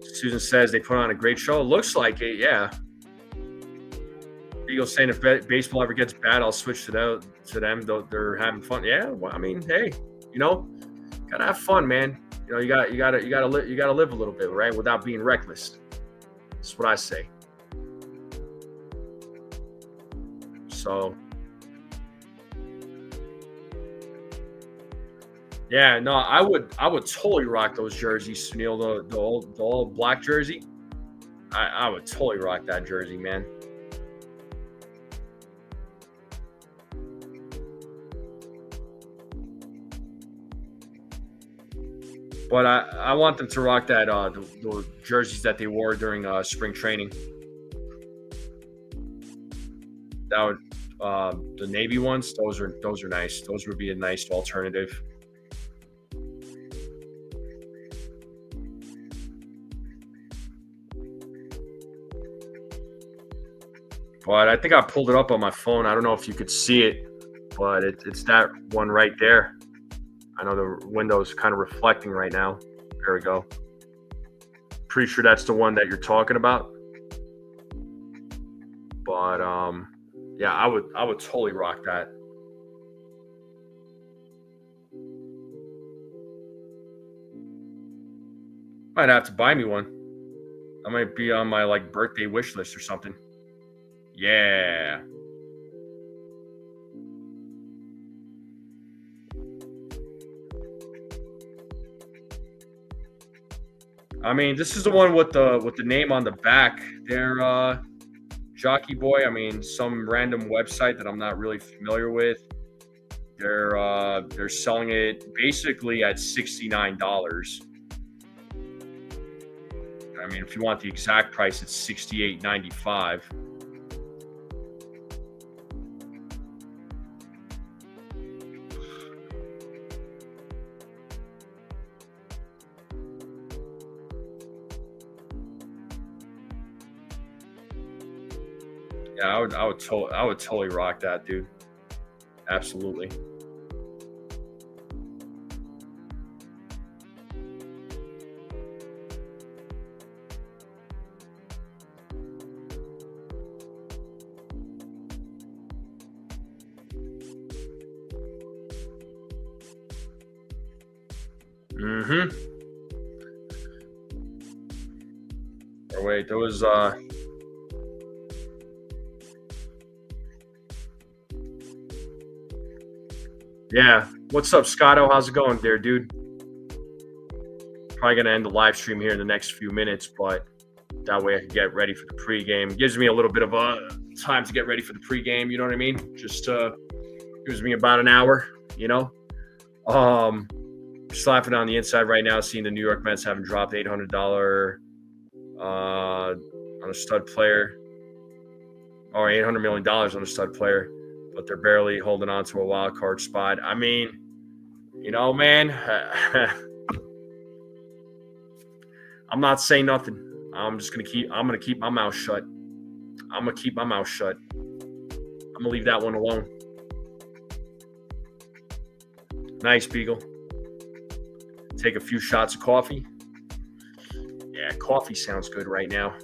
S1: Susan says they put on a great show. It looks like it, yeah. Eagles saying if baseball ever gets bad, I'll switch to them. They're having fun. Yeah, well, I mean, hey, gotta have fun, man. You gotta live a little bit, right, without being reckless. That's what I say. So, yeah, no, I would totally rock those jerseys, Sunil. The old black jersey. I would totally rock that jersey, man. But I want them to rock that the jerseys that they wore during spring training. That would the navy ones. Those are nice. Those would be a nice alternative. But I think I pulled it up on my phone. I don't know if you could see it, but it's that one right there. I know the window's kind of reflecting right now. There we go. Pretty sure that's the one that you're talking about. But yeah, I would totally rock that. Might have to buy me one. I might be on my birthday wish list or something. Yeah. I mean, this is the one with the name on the back. They're Jockey Boy. I mean, some random website that I'm not really familiar with. They're selling it basically at $69. I mean, if you want the exact price, it's $68.95. Yeah, I would totally rock that, dude. Absolutely. Mm-hmm. Or wait, there was yeah. What's up, Scotto? How's it going there, dude? Probably gonna end the live stream here in the next few minutes, but that way I can get ready for the pregame. Gives me a little bit of time to get ready for the pregame. You know what I mean? Just gives me about an hour. Slapping on the inside right now, seeing the New York Mets having dropped $800 on a stud player, or $800 million on a stud player, but they're barely holding on to a wild card spot. I mean, man, I'm not saying nothing. I'm gonna keep my mouth shut. I'm gonna leave that one alone. Nice, Beagle. Take a few shots of coffee. Yeah, coffee sounds good right now.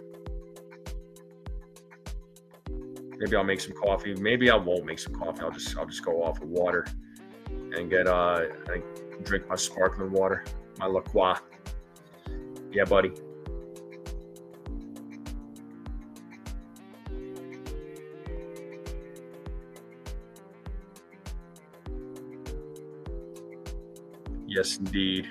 S1: Maybe I'll make some coffee. Maybe I won't make some coffee. I'll just go off of water and drink my sparkling water, my La Croix. Yeah, buddy. Yes, indeed.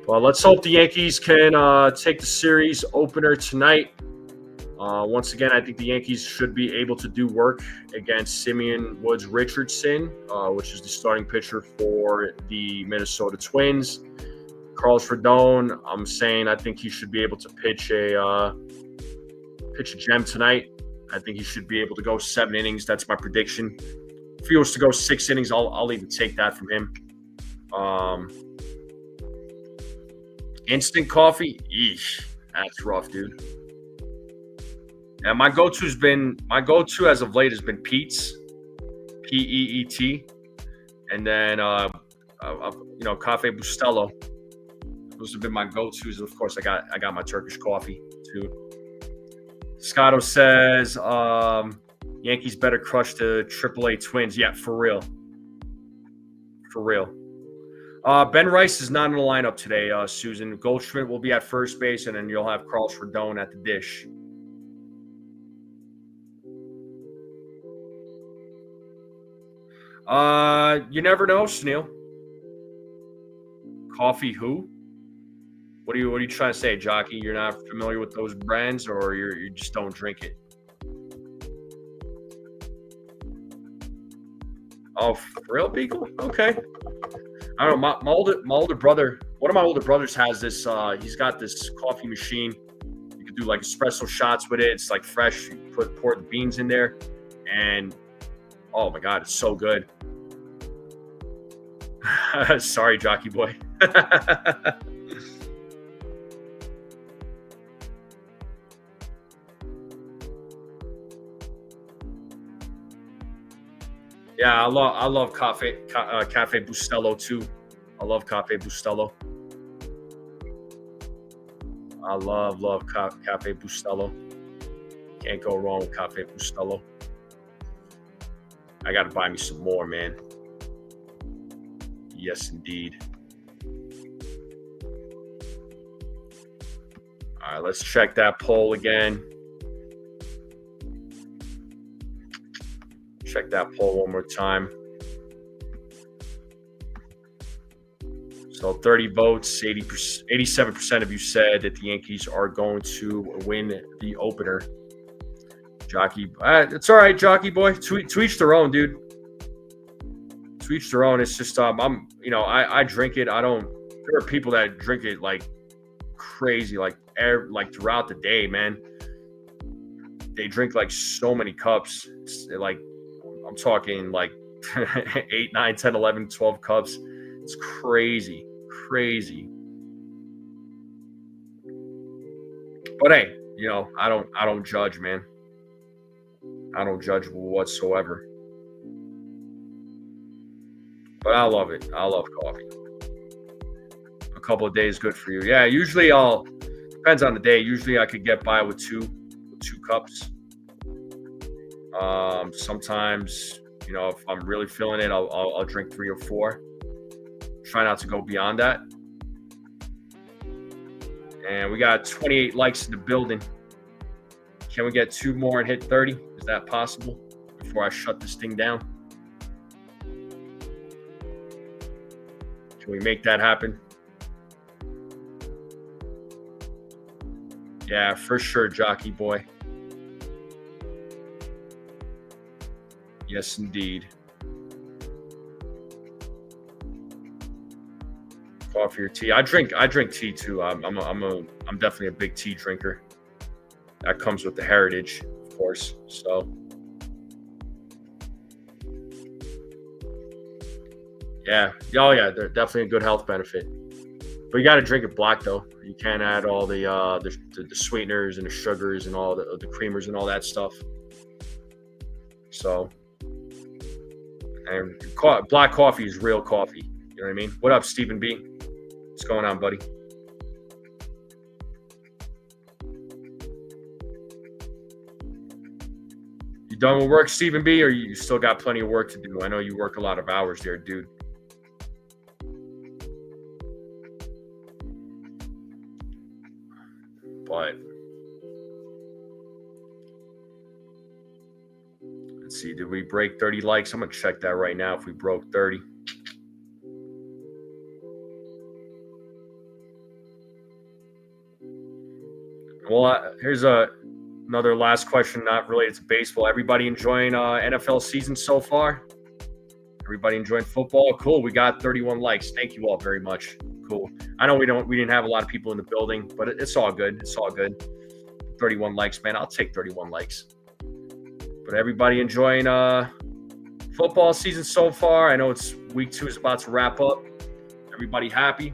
S1: Well, let's hope the Yankees can take the series opener tonight Once again, I think the Yankees should be able to do work against Simeon Woods Richardson, which is the starting pitcher for the Minnesota Twins. Carlos Rodon, I'm saying I think he should be able to pitch a gem tonight. I think he should be able to go 7 innings. That's my prediction. If he was to go 6 innings, I'll even take that from him. Instant coffee, eesh, that's rough, dude. And my go-to as of late has been Peet's, P-E-E-T, and then Cafe Bustelo. Those have been my go-tos. Of course, I got my Turkish coffee too. Scotto says Yankees better crush the AAA Twins. Yeah, for real. For real. Ben Rice is not in the lineup today, Susan. Goldschmidt will be at first base, and then you'll have Carlos Rodon at the dish. You never know, Snell. Coffee who? What are you trying to say, Jockey? You're not familiar with those brands, or you just don't drink it? Oh, for real, Beagle? Okay. I don't know. My older brother, one of my older brothers has this. He's got this coffee machine. You can do like espresso shots with it. It's like fresh. You pour the beans in there, and oh my God, it's so good. Sorry, Jockey Boy. Yeah, I love Cafe Bustelo too. I love Cafe Bustelo. I love Cafe Bustelo. Can't go wrong with Cafe Bustelo. I got to buy me some more, man. Yes, indeed. All right, let's check that poll again. Check that poll one more time. So 30 votes, 87% of you said that the Yankees are going to win the opener. Jockey, it's all right, Jockey Boy. To each their own, dude. To each their own. It's just I drink it. I don't. There are people that drink it like crazy, like throughout the day, man. They drink like so many cups. I'm talking like 8, 9, 10, 11, 12 cups. It's crazy. But hey, I don't judge, man. I don't judge whatsoever. But I love it. I love coffee. A couple of days good for you. Yeah, usually depends on the day. Usually I could get by with two cups. Sometimes, if I'm really feeling it, I'll drink 3 or 4. Try not to go beyond that. And we got 28 likes in the building. Can we get 2 more and hit 30? Is that possible before I shut this thing down? Can we make that happen? Yeah, for sure, Jockey Boy. Yes, indeed. Coffee or tea? I drink tea too. I'm definitely a big tea drinker. That comes with the heritage, of course. So, yeah, oh yeah, they're definitely a good health benefit. But you got to drink it black though. You can't add all the sweeteners and the sugars and all the creamers and all that stuff. So, and black coffee is real coffee. You know what I mean? What up, Stephen B? What's going on, buddy? You done with work, Stephen B, or you still got plenty of work to do? I know you work a lot of hours there, dude. But let's see, did we break 30 likes? I'm gonna check that right now if we broke 30. Well, here's a Another last question, not related to baseball. Everybody enjoying NFL season so far? Everybody enjoying football? Cool. We got 31 likes. Thank you all very much. Cool. I know we didn't have a lot of people in the building, but it's all good. It's all good. 31 likes, man. I'll take 31 likes. But everybody enjoying football season so far? I know it's week 2 is about to wrap up. Everybody happy?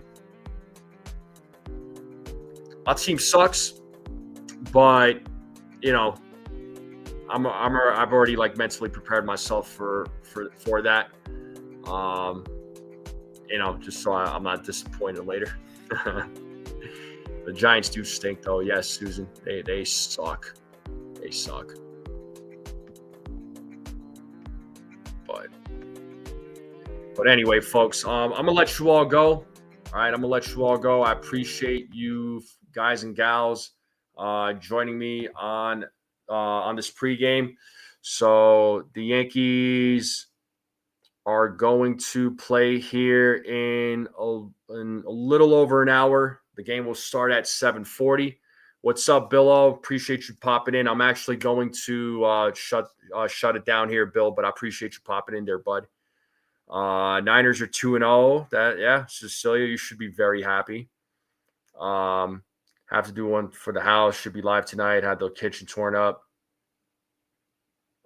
S1: Our team sucks, but you know, I've already like mentally prepared myself for that. You know, just so I'm not disappointed later. The Giants do stink, though. Yes, Susan, they suck. They suck. But anyway, folks, I'm gonna let you all go. All right, I'm gonna let you all go. I appreciate you guys and gals joining me on this pregame. So the Yankees are going to play here in a little over an hour. The game will start at 7:40. What's up, Billo? Appreciate you popping in. I'm actually going to shut it down here, Bill, but I appreciate you popping in there, bud. Niners are 2-0. Cecilia, you should be very happy. Have to do one for the house. Should be live tonight. Had the kitchen torn up.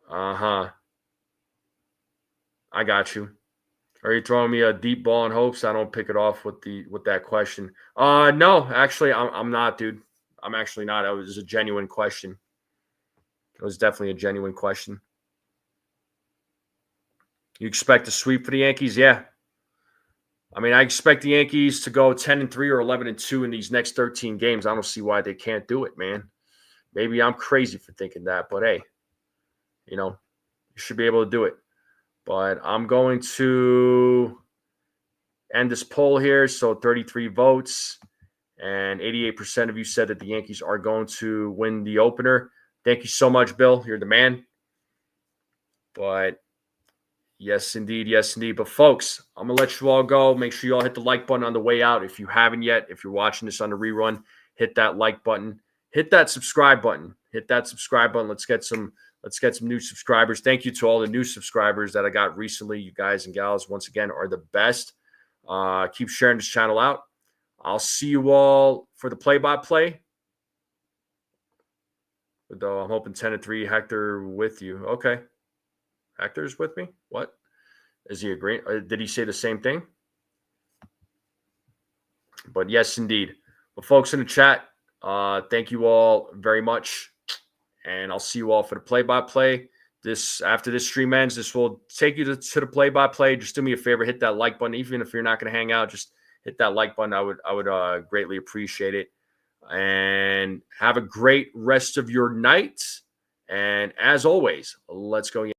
S1: I got you. Are you throwing me a deep ball in hopes I don't pick it off with that question? No, actually, I'm not, dude. I'm actually not. It was a genuine question. It was definitely a genuine question. You expect a sweep for the Yankees? Yeah. I mean, I expect the Yankees to go 10-3 or 11-2 in these next 13 games. I don't see why they can't do it, man. Maybe I'm crazy for thinking that, but hey, you know, you should be able to do it. But I'm going to end this poll here. So 33 votes and 88% of you said that the Yankees are going to win the opener. Thank you so much, Bill. You're the man. But yes, indeed. Yes, indeed. But folks, I'm going to let you all go. Make sure you all hit the like button on the way out. If you haven't yet, if you're watching this on the rerun, hit that like button. Hit that subscribe button. Hit that subscribe button. Let's get some new subscribers. Thank you to all the new subscribers that I got recently. You guys and gals, once again, are the best. Keep sharing this channel out. I'll see you all for the play-by-play. Though I'm hoping 10-3, Hector with you. Okay. Hector's with me? What? Is he agreeing? Did he say the same thing? But yes, indeed. But folks in the chat, thank you all very much. And I'll see you all for the play-by-play. After this stream ends, this will take you to the play-by-play. Just do me a favor, hit that like button. Even if you're not going to hang out, just hit that like button. I would greatly appreciate it. And have a great rest of your night. And as always, let's go.